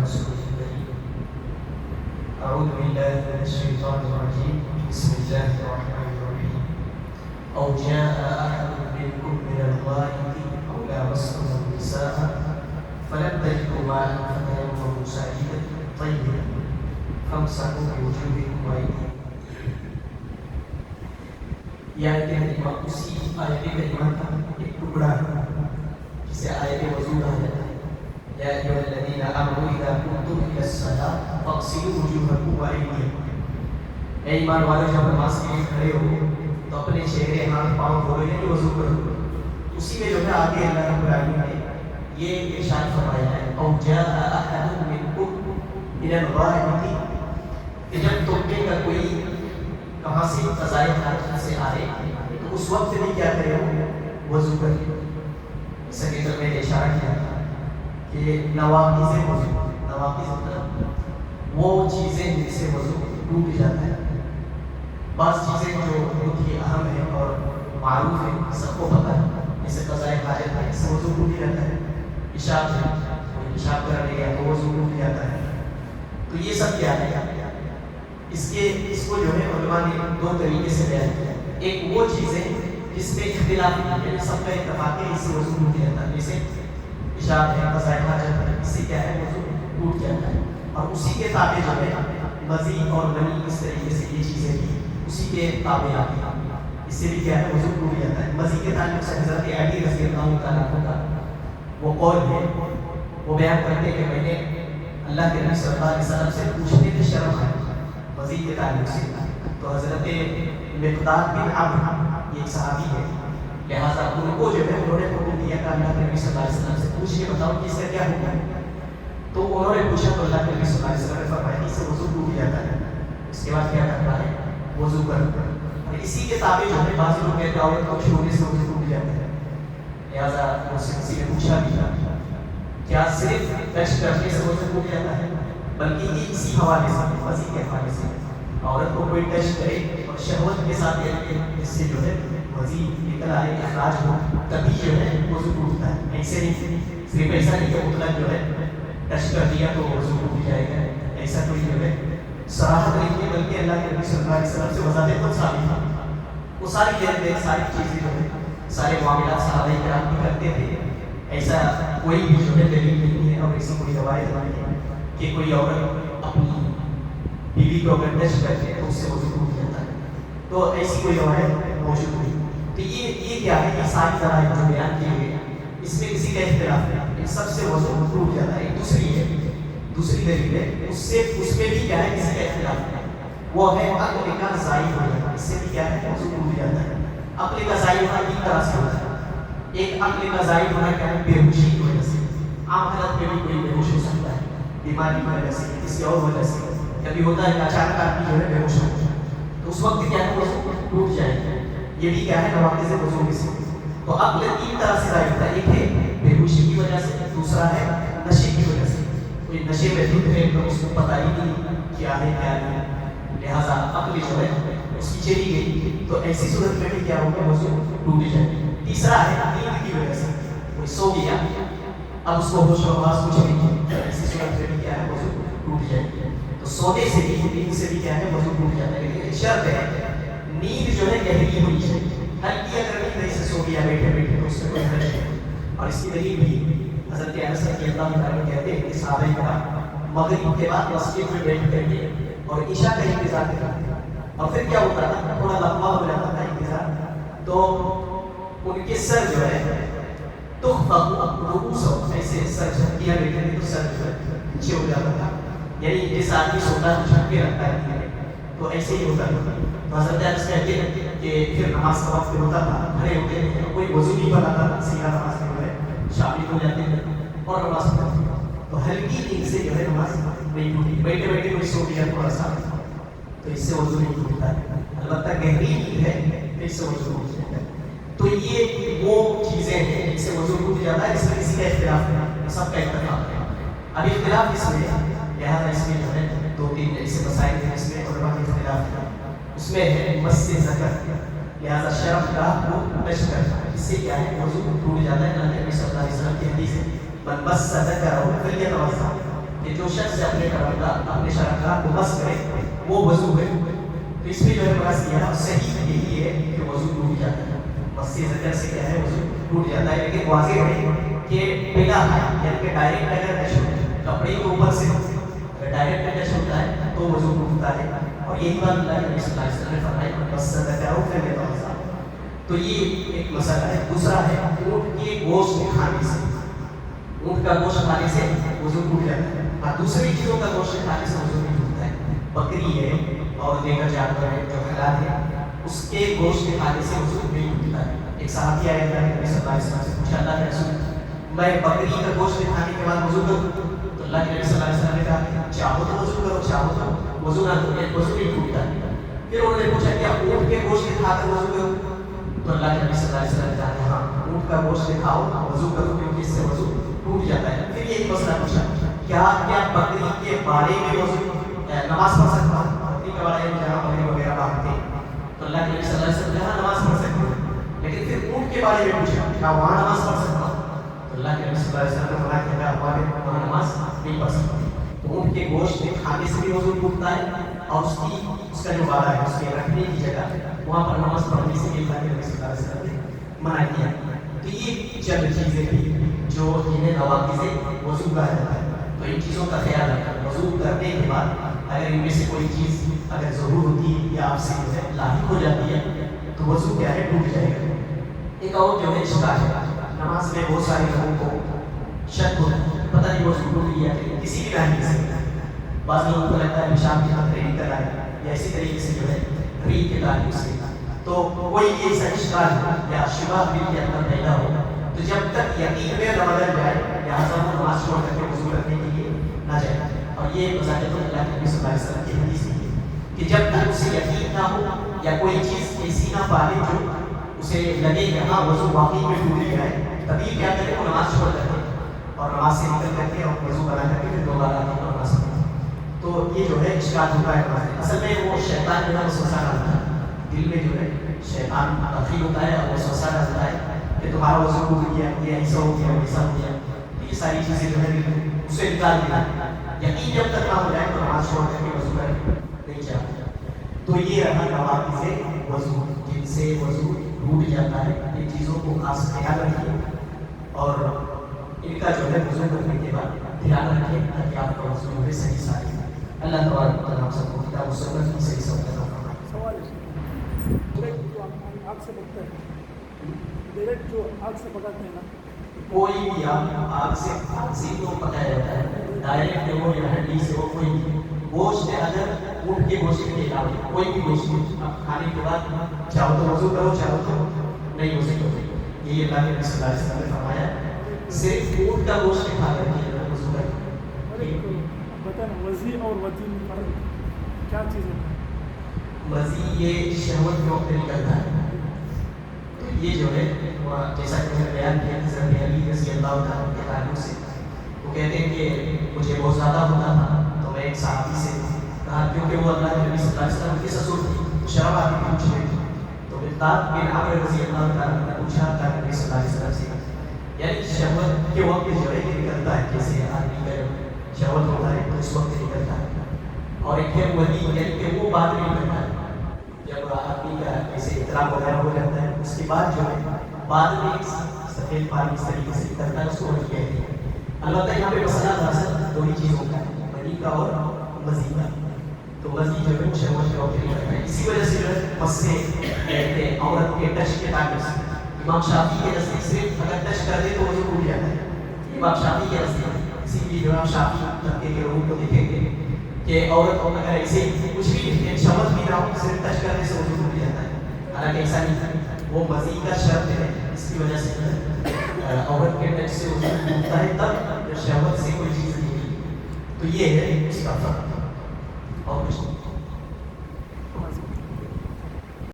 ورسوله الكريم. أعوذ بالله من الشيطان الرجيم. بسم الله الرحمن الرحيم. أو جاء أحد منكم من الغائط أو لامستم النساء فلم تجدوا ماء فتيمموا سعيدا طيبا فامسحوا بوجوهكم وأيديكم. یہ آیت کریمہ اسی آیت کریمہ کا ایک ٹکڑا ہے جسے آیت وضو کہا جاتا ہے. یا ایھا الذین آمنوا اذا قمتم الی الصلاۃ فاغسلوا وجوہکم وایدیکم. اے ایمان والو جب نماز کے لیے کھڑے ہو تو اپنے چہرے ہاتھ پاؤں دھو لیں کہ وضو کرو. اسی میں جو ہے آگے اللہ رب العالمین نے یہ ارشاد فرمایا ہے او جاء احد منکم من الغائط کہ جب تم میں کا کوئی کہاں سے قضائے حاجت سے آئے تو اس وقت بھی کیا کرے ہو وضو کرے. جیسا کہ میں نے اشارہ کیا تھا کہ نواقض وضو، نواقض مطلب وہ چیزیں جن سے وضو ٹوٹ جاتا ہے. بعض چیزیں جو بہت ہی اہم ہیں اور معروف ہیں، سب کو پتہ ہے، جیسے قضائے حاجت ہے، اس سے وضو ٹوٹ جاتا ہے. پیشاب ہے، کوئی پیشاب کرنے گیا تو وضو ٹوٹ جاتا ہے. تو یہ سب کیا ہے، اس کو جو ہے علماء نے دو طریقے سے بیان کیا. ایک وہ چیزیں جس میں اختلاف ہے، سب کا اتفاق ہے اس سے وضو ٹوٹ جاتا ہے، جیسے پیشاب ہے، قضائے حاجت ہے، اس سے کیا ہے وضو ٹوٹ جاتا ہے. اور اسی کے تابع جو ہے مزی اور منی، اس طریقے سے یہ چیزیں بھی اسی کے تابع آتی ہیں، اس سے بھی کیا ہے وضو ٹوٹ جاتا ہے. مزی کے تعلق سے حضرت علی رضی اللہ تعالیٰ عنہ کا وہ قول ہے، وہ بیان کرتے کہ میں نے اللہ کے نبی صلی اللہ علیہ وسلم سے پوچھنے کی شرم ہے مزید کے تعلق سے. تو حضرت مقداد بن عمرو یہ ایک صحابی ہے، لہٰذا ان کو جو ہے انہوں نے حکم دیا کہ اللہ کے نبی صلی اللہ علیہ وسلم سے پوچھ کے بتاؤ کہ اس کا کیا حکم ہے. تو انہوں نے پوچھا تو اللہ کے نبی صلی اللہ علیہ وسلم نے فرمایا کہ اس سے وضو ٹوٹ جاتا ہے، اس کے بعد کیا کرنا ہے وضو کرنا. اور اسی کے تابع جو ہے بعض لوگ کہتے ہیں عورت کو چھونے سے وضو ٹوٹ جاتا ہے. لہٰذا اس سے کسی نے پوچھا بھی تھا کیا صرف ٹچ کرنے سے وضو ٹوٹ جاتا ہے، بلکہ یہ اسی حوالے سے مزید کے حوالے سے عورت کو کوئی ٹچ کرے اور شہوت کے ساتھ اس سے جو ہے مزید نکل آئے اخراج ہو تبھی جو ہے وضو ٹوٹتا ہے. ایسے نہیں، صرف ایسا نہیں کہ مطلق جو ہے ٹچ کر دیا تو وضو ٹوٹ جائے گا، ایسا کوئی جو ہے صراحت نہیں ہے. بلکہ اللہ کے نبی صلی اللہ علیہ وسلم سے وضاحت خود ثابت ہے. وہ ساری دیر ساری چیزیں جو ہے سارے معاملات صحابہ کرام بھی کرتے تھے. ایسا کوئی بھی جو ہے دلیل نہیں ہے اور ایسی کوئی روایت نہیں ہے کہ کوئی عورت اپنی بیوی کو اگر ٹچ کرتے ہیں تو اس سے وضو ٹوٹ جاتا ہے. تو ایسی کوئی روایت موجود نہیں. تو یہ کیا ہے، یہ ساری ذرائع جو بیان کیے گئے اس میں کسی کا اختلاف نہیں، ان سب سے وضو ٹوٹ جاتا ہے. ایک دوسری دلیل ہے، اس میں بھی کیا ہے کسی کا اختلاف نہیں، وہ ہے عقل کا ضائع ہو جانا. اس سے بھی کیا ہے وضو ٹوٹ جاتا ہے. عقل کا ضائع ہونا تین طرح سے ہوتا ہے. ایک عقل کا ضائع ہونا کیا ہے بے ہوشی کی وجہ سے. عام حالت میں بھی کوئی بے ہوش ہو سکتا ہے، بیماری کی وجہ سے، کسی اور وجہ سے. کبھی ہوتا ہے کہ اچانک آدمی جو ہے بے ہوش ہو جائے تو اس وقت کیا ہے وضو ٹوٹ جائے گا. یہ بھی کیا ہے نواقض وضو میں سے. تو عقل تین طرح سے ضائع ہوتا ہے. ایک ہے بے ہوشی کی وجہ سے، دوسرا ہے نشے کی وجہ سے. کوئی نشے میں دھت ہے تو اس کو پتہ ہی نہیں کیا ہے کیا نہیں، لہٰذا عقل جو ہے اس کی چلی گئی تو ایسی صورت میں بھی کیا ہوگا وضو ٹوٹ جائے گا. تیسرا ہے نیند کی وجہ سے، کوئی سو گیا اب اس کو ہوش و حواس کچھ نہیں ہے، ایسی صورت میں بھی کیا ہے وضو ٹوٹ جائے گا. تو سونے سے بھی نیند سے بھی کیا ہے وضو ٹوٹ جاتا ہے. لیکن شرط ہے نیند جو ہے گہری ہونی چاہیے. ہلکی اگر نیند ایسے سو گیا بیٹھے بیٹھے تو اس میں کوئی حرج نہیں. اور اس کی دلیل بھی حضرت انس رضی اللہ عنہ کہتے ہیں کہ صحابہ کرام مغرب کے بعد مسجد میں بیٹھ کر کے اور عشاء کا انتظار کرتے اور پھر کیا ہوتا تھا تھوڑا لمبا ہو جاتا تھا انتظار تو ان کے سر جو ہے رؤوسهم ایسے سر جھٹکیاں لیتے تھے تو سر جو ہے نیچے ہو جاتا تھا. یعنی جس آدمی سوتا ہے جھک کے رکھتا ہے تو ایسے ہی ہوتا تھا. تو حضرت انس کہتے ہیں کہ پھر نماز کا وقت ہوتا تھا، کھڑے ہوتے تھے، کوئی وضو نہیں بناتا تھا، سیدھا نماز میں جو ہے شامل ہو جاتے تھے اور نماز پڑھتے تھے. تو ہلکی نیند سے جو ہے نماز نہیں ٹوٹی. بیٹھے بیٹھے کوئی سو گیا تھوڑا سا تو اس سے وضو نہیں ٹوٹتا ہے. البتہ گہری نیند ہے تو اس سے وضو ٹوٹ جاتا ہے. تو یہ وہ چیزیں ہیں جن سے وضو ٹوٹ جاتا ہے. اس میں کسی کا اختلاف نہیں، سب کا اتفاق ہے. اب اختلاف اس میں لہٰذا اس میں جو ہے دو تین ایسے مسائل ہیں جس میں علماء کے اختلاف ہے. اس میں ہے مس ذکر، لہٰذا شرف گاہ کو ٹچ کرنا، اس سے کیا ہے وضو ٹوٹ جاتا ہے. نبی صلی اللہ علیہ وسلم کی حدیث ہے من مس ذکرہ فلیتوضأ، کہ جو شخص اپنے شرمگاہ کو مس کرے وہ وضو ہے. تو اس میں جو ہے بحث کیا صحیح یہی ہے کہ وضو ٹوٹ جاتا ہے. مس ذکر سے کیا ہے وضو ٹوٹ جاتا ہے. لیکن واضح ہے کہ بلا یعنی کہ ڈائریکٹ اگر ٹچ کپڑے کے اوپر سے اگر ڈائریکٹ ٹچ ہوتا ہے تو وضو ٹوٹتا ہے. اور یہی بات اللہ کے نبی صلی اللہ علیہ وسلم نے فرمائی بس ذکروا فلیتوضا. تو یہ ایک مسئلہ ہے. دوسرا ہے اونٹ کے گوشت کھانے سے, اونٹ کا گوشت کھانے سے وضو ٹوٹ جاتا ہے. اور دوسری چیزوں کا گوشت کھانے سے وضو نہیں ٹوٹتا ہے. بکری ہے اور دیگر جانور ہے جو حلال ہے اس کے گوشت کھانے سے وضو نہیں ٹوٹتا ہے. ایک صحابی آیا تھا نبی صلی اللہ علیہ وسلم سے پوچھا اللہ کے رسول میں بکری کا گوشت کھانے کے بعد وضو کروں؟ تو اللہ کے نبی صلی اللہ علیہ وسلم نے کہا چاہو تو وضو کرو, چاہو تو وضو نہ کرو, وضو نہیں ٹوٹتا. پھر انہوں نے پوچھا کیا اونٹ کے گوشت کھا کر وضو کروں؟ تو اللہ کے نبی صلی اللہ علیہ وسلم نے کہا ہاں اونٹ کا گوشت کھاؤ وضو کرو کیونکہ اس سے وضو ٹوٹ جاتا ہے. پھر یہ مسئلہ پوچھا کیا بکری کے بارے میں وضو نماز پڑھ سکتا ہوں؟ بکری کے بارے میں جہاں بکری وغیرہ باندھتے ہیں تو اللہ کے نبی صلی اللہ علیہ وسلم نے کہا نماز پڑھ سکتے ہیں. لیکن پھر اونٹ کے بارے میں پوچھا کیا وہاں نماز پڑھ سکتا ہوں؟ تو اللہ کے نبی صلی اللہ علیہ وسلم نے فرمایا کہ وہاں نماز نہیں پڑھ سکتا. تو اونٹ کے گوشت کے کھانے سے بھی وضو ٹوٹتا ہے اور اس کا جو وعدہ ہے اس کے رکھنے کی جگہ وہاں پر نماز پڑھنے سے بھی اللہ کے نبی صلی اللہ علیہ وسلم نے منع کیا. تو یہ چند چیزیں تھیں جو جنہیں نواقض وضو کہا جاتا ہے. تو ان چیزوں کا خیال رکھیں. وضو کرنے کے بعد اگر ان میں سے کوئی چیز اگر ضرور ہوتی ہے یا آپ سے لاحق ہو جاتی ہے تو وضو کیا ہے ٹوٹ جائے گا. ایک اور جو ہے اشکال ہے نماز میں بہت سارے لوگوں کو شک ہوتا ہے پتہ نہیں وضو ٹوٹ گیا کہ کسی بھی رہنے سے. بعض لوگوں کو لگتا ہے پیشاب کی طرح ٹریننگ کر رہا ہے یا اسی طریقے سے جو ہے ریت کے تعلق سے تو کوئی ایسا اشکال یا شبہ بھی کے اندر پیدا ہو تو جب تک یقین میں نہ بدل جائے لہٰذا وہ نماز چھوڑ کر کے وضو کرنے کے لیے نہ جائے. اور یہ بذات اللہ کے نبی صلی اللہ علیہ وسلم کی حدیث ہے کہ جب تک اسے یقین نہ ہو یا کوئی چیز ایسی نہ پالے جو اسے لگے کہ ہاں وضو واقعی میں ٹوٹ گیا ہے تبھی کیا کرے وہ نماز چھوڑ کر کے اور نماز سے نکل کر کے اور وضو بنا کر کے پھر دوبارہ آ کے نماز پڑھے. تو یہ جو ہے اشکال ہوتا ہے. اصل میں وہ شیطان جو ہے وسوسہ ڈالتا ہے دل میں جو ہے شیطان داخل ہوتا ہے اور وسوسہ ڈالتا ہے کہ تمہارا وضو ٹوٹ گیا یہ ایسا ہو گیا ویسا ہو گیا. یہ ساری چیزیں جو ہے اسے نکال دیا. یقین جب تک نہ ہو جائے تو نماز چھوڑ کر کے وضو نہیں چاہتا. تو یہ رہا نواقض وضو جن سے وضو ٹوٹ جاتا ہے. ان چیزوں کو خاص خیال رکھیے اور ان کا جو ہے وضو کرنے کے بعد دھیان رکھیں تاکہ آپ کا وضو جو ہے صحیح ساری. اللہ تبارک و تعالیٰ ہم سب کو کتاب و سنت کی صحیح سمجھ عطا فرمائے. سوال ہے جو آگ سے پکتا ہے ڈائریکٹ جو آگ سے پکاتے ہیں نا کوئی بھی آگ سے تو پکایا جاتا ہے ڈائریکٹ ہو یا ہڈی سے ہو کوئی گوشت اگر اونٹ کے گوشت کے علاوہ کوئی بھی گوشت آپ کھانے کے بعد چاہو تو وضو کرو چاہو تو نہیں ہو سکے. یہ اللہ کے نبی صلی اللہ علیہ وسلم نے فرمایا صرف اونٹ کا گوشت کھا کر کے وضو کریں. وضی اور وضی میں فرق کیا چیز ہے؟ وضی یہ شہوت کے وقت نکلتا ہے. تو یہ جو ہے جیسا کہ میں نے بیان کیا حضرت علی رضی اللہ تعالیٰ کے تعلق سے وہ کہتے ہیں کہ مجھے بہت زیادہ ہوتا تھا تو میں ایک صحابی سے کہا کیونکہ وہ اللہ کے نبی صلی اللہ علیہ وسلم کے سسر تھی تو شرم آتی تھی پوچھنے کی. تو مقداد بن عامر رضی اللہ تعالیٰ نے پوچھا اللہ کے نبی صلی اللہ علیہ وسلم سے یعنی شہوت کے وقت جو ہے یہ نکلتا ہے جیسے آدمی کا شہوت ہوتا ہے تو اس وقت نکلتا ہے. اور ایک ہے ولی یعنی کہ وہ بعد میں نکلتا ہے جب آدمی کا جیسے اطلاع وغیرہ ہو جاتا ہے اس کے بعد جو ہے بعد میں سفید پانی اس طریقے سے نکلتا ہے اس کو ولی کہتے ہیں. البتہ یہاں پہ مسئلہ دراصل دو ہی چیزوں کا ہے ولی کا اور وضی کا. تو وضی جو ہے شہوت کے وقت نکلتا ہے. اسی وجہ سے جو ہے مسے کہتے ہیں عورت کے ٹچ کے تعلق سے امام شافعی کے نزدیک صرف اگر ٹچ کر دے تو وضو ٹوٹ جاتا ہے. امام شافعی کے نزدیک اسی لیے جو امام شافعی طبقے کے لوگوں کو دیکھیں گے کہ عورت اگر ایسے کچھ بھی شہوت بھی نہ ہو صرف ٹچ کرنے سے وضو ٹوٹ جاتا ہے. حالانکہ ایسا نہیں وہ وضی کا شرط ہے اس کی وجہ سے عورت کے ٹچ سے وضو ٹوٹتا ہے تب جب شہوت سے کوئی چیز نہیں. تو یہ ہے اس کا فرق اور کچھ